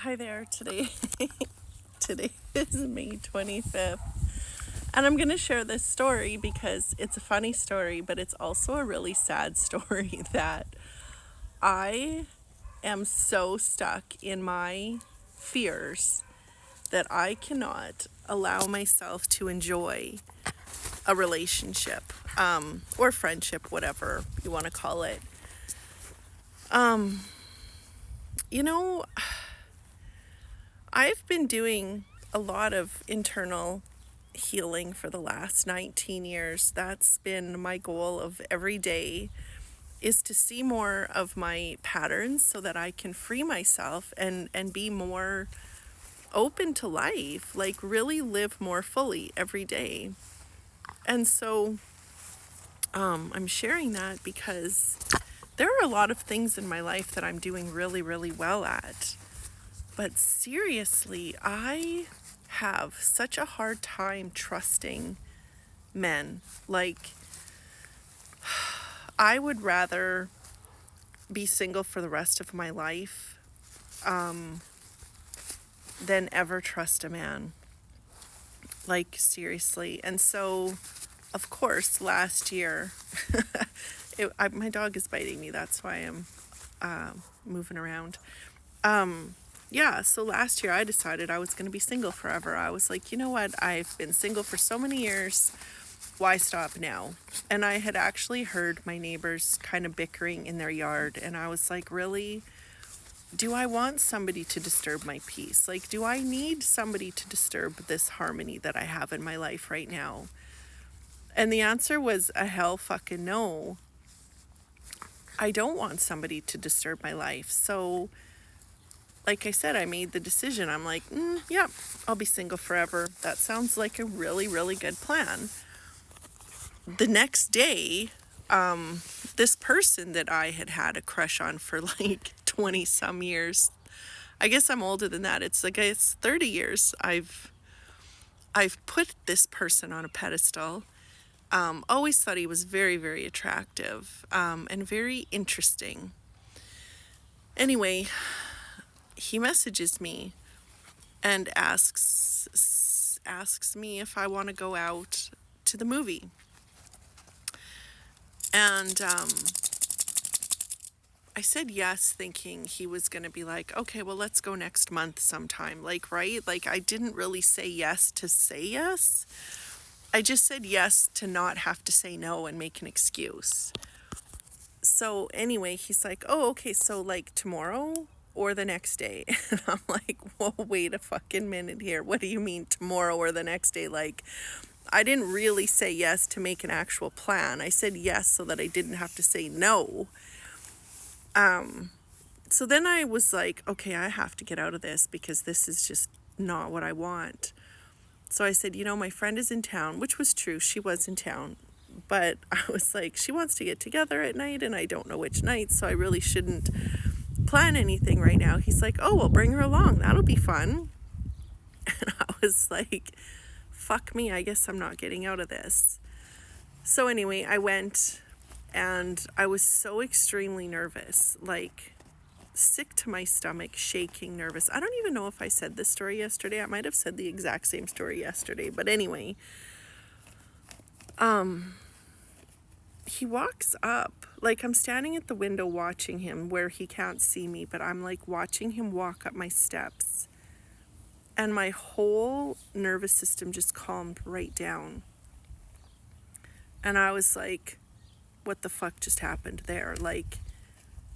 Hi there. Today is May 25th. And I'm going to share this story because it's a funny story, but it's also a really sad story that I am so stuck in my fears that I cannot allow myself to enjoy a relationship, or friendship, whatever you want to call it. You know, I've been doing a lot of internal healing for the last 19 years. That's been my goal of every day, is to see more of my patterns so that I can free myself and be more open to life, like really live more fully every day. And so I'm sharing that because there are a lot of things in my life that I'm doing really, really well at. But seriously, I have such a hard time trusting men. Like, I would rather be single for the rest of my life than ever trust a man. Like, seriously. And so, of course, last year, my dog is biting me. That's why I'm moving around. So last year I decided I was going to be single forever. I was like, you know what? I've been single for so many years. Why stop now? And I had actually heard my neighbors kind of bickering in their yard. And I was like, really? Do I want somebody to disturb my peace? Like, do I need somebody to disturb this harmony that I have in my life right now? And the answer was a hell fucking no. I don't want somebody to disturb my life. So, like I said, I made the decision. I'm like, yeah, I'll be single forever. That sounds like a really, really good plan. The next day, this person that I had a crush on for like 20 some years, I guess I'm older than that. It's 30 years. I've put this person on a pedestal. Always thought he was very, very attractive, and very interesting. Anyway, he messages me and asks me if I want to go out to the movie. And I said yes, thinking he was going to be like, okay, well, let's go next month sometime. Like, right? Like, I didn't really say yes to say yes. I just said yes to not have to say no and make an excuse. So anyway, he's like, oh, okay, so like tomorrow or the next day? And I'm like, whoa, wait a fucking minute here. What do you mean tomorrow or the next day? Like, I didn't really say yes to make an actual plan. I said yes so that I didn't have to say no. So then I was like, okay, I have to get out of this because this is just not what I want. So I said, my friend is in town, which was true. She was in town. But I was like, she wants to get together at night and I don't know which night, so I really shouldn't plan anything right now. He's like, oh, well, bring her along. That'll be fun. And I was like, fuck me, I guess I'm not getting out of this. So anyway, I went and I was so extremely nervous, like sick to my stomach, shaking, nervous. I don't even know if I said this story yesterday. I might have said the exact same story yesterday. But anyway, he walks up, like I'm standing at the window watching him where he can't see me, but I'm like watching him walk up my steps. And my whole nervous system just calmed right down. And I was like, what the fuck just happened there? Like,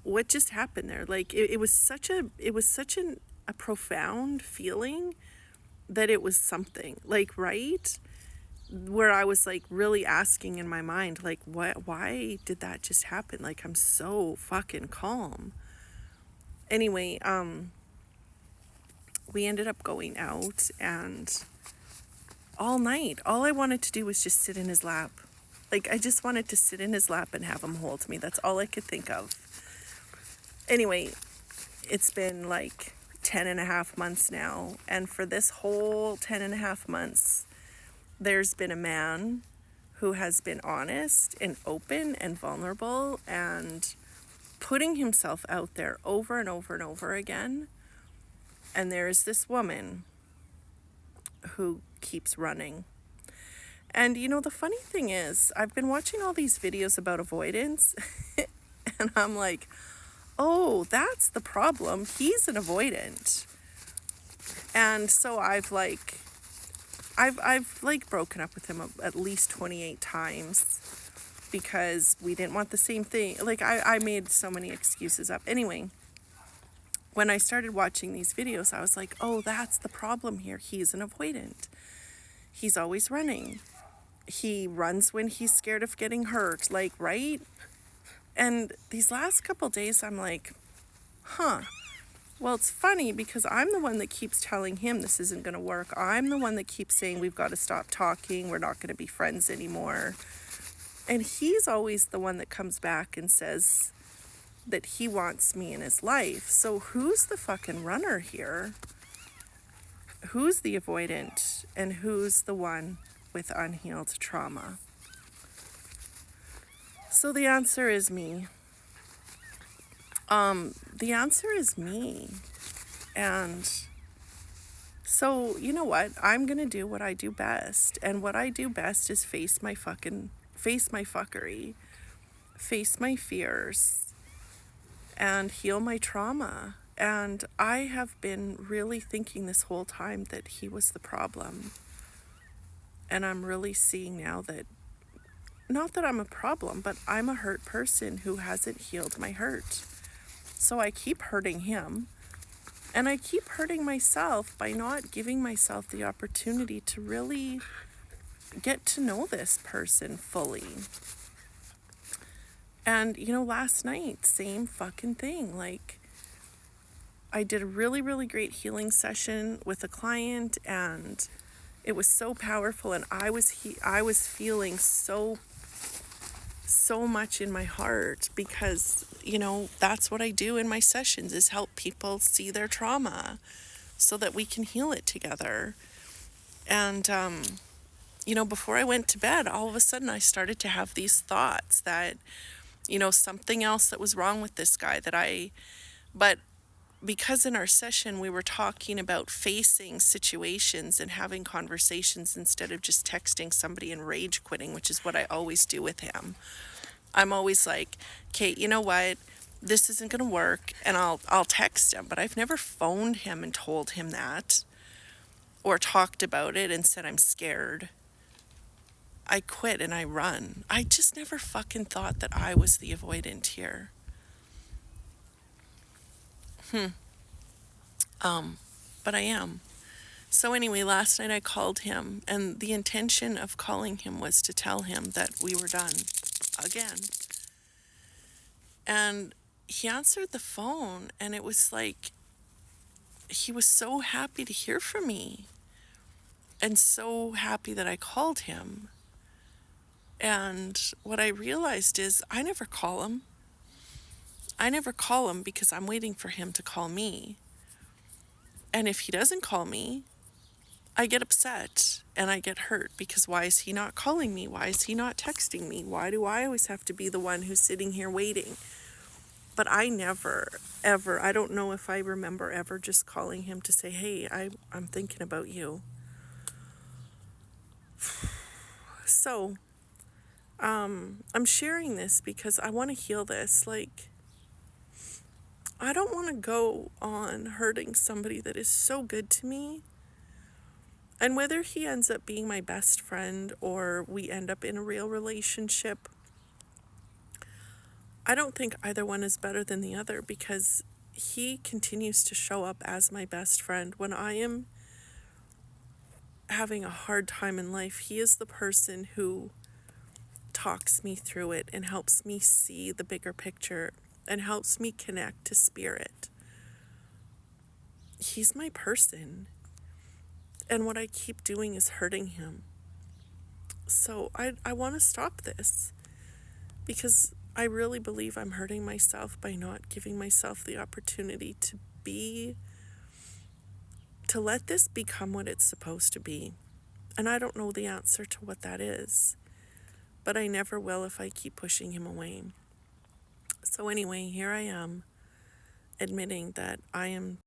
what just happened there? Like, it was such a profound feeling that it was something, like, right? Where I was like really asking in my mind, like, why did that just happen? Like, I'm so fucking calm. Anyway, we ended up going out, and all night, all I wanted to do was just sit in his lap. Like, I just wanted to sit in his lap and have him hold me. That's all I could think of. Anyway, it's been like 10 and a half months now. And for this whole 10 and a half months, there's been a man who has been honest and open and vulnerable and putting himself out there over and over and over again. And there's this woman who keeps running. And you know, the funny thing is, I've been watching all these videos about avoidance, and I'm like, oh, that's the problem. He's an avoidant. And so I've broken up with him at least 28 times because we didn't want the same thing. Like, I made so many excuses up. Anyway, when I started watching these videos, I was like, oh, that's the problem here. He's an avoidant. He's always running. He runs when he's scared of getting hurt, like, right? And these last couple days, I'm like, huh. Well, it's funny because I'm the one that keeps telling him this isn't going to work. I'm the one that keeps saying we've got to stop talking. We're not going to be friends anymore. And he's always the one that comes back and says that he wants me in his life. So who's the fucking runner here? Who's the avoidant? And who's the one with unhealed trauma? So the answer is me. The answer is me. And so, you know what? I'm going to do what I do best. And what I do best is face my fuckery, face my fears, and heal my trauma. And I have been really thinking this whole time that he was the problem. And I'm really seeing now that, not that I'm a problem, but I'm a hurt person who hasn't healed my hurt. So I keep hurting him, and I keep hurting myself by not giving myself the opportunity to really get to know this person fully. And, you know, last night, same fucking thing. Like, I did a really, really great healing session with a client, and it was so powerful, and I was feeling so much in my heart because, you know, that's what I do in my sessions, is help people see their trauma so that we can heal it together. And, you know, before I went to bed, all of a sudden I started to have these thoughts that, you know, something else that was wrong with this guy but because in our session we were talking about facing situations and having conversations instead of just texting somebody and rage quitting, which is what I always do with him. I'm always like, Kate, you know what? This isn't going to work, and I'll text him, but I've never phoned him and told him that or talked about it and said I'm scared. I quit and I run. I just never fucking thought that I was the avoidant here. But I am. So anyway, last night I called him, and the intention of calling him was to tell him that we were done again. And he answered the phone, and it was like he was so happy to hear from me and so happy that I called him. And what I realized is I never call him. I never call him because I'm waiting for him to call me. And if he doesn't call me, I get upset and I get hurt because why is he not calling me? Why is he not texting me? Why do I always have to be the one who's sitting here waiting? But I never, ever, I don't know if I remember ever just calling him to say, hey, I'm thinking about you. So, I'm sharing this because I want to heal this. Like, I don't want to go on hurting somebody that is so good to me. And whether he ends up being my best friend or we end up in a real relationship, I don't think either one is better than the other because he continues to show up as my best friend. When I am having a hard time in life, he is the person who talks me through it and helps me see the bigger picture and helps me connect to spirit. He's my person. And what I keep doing is hurting him. So I want to stop this because I really believe I'm hurting myself by not giving myself the opportunity to let this become what it's supposed to be. And I don't know the answer to what that is, but I never will if I keep pushing him away. So anyway, here I am admitting that I am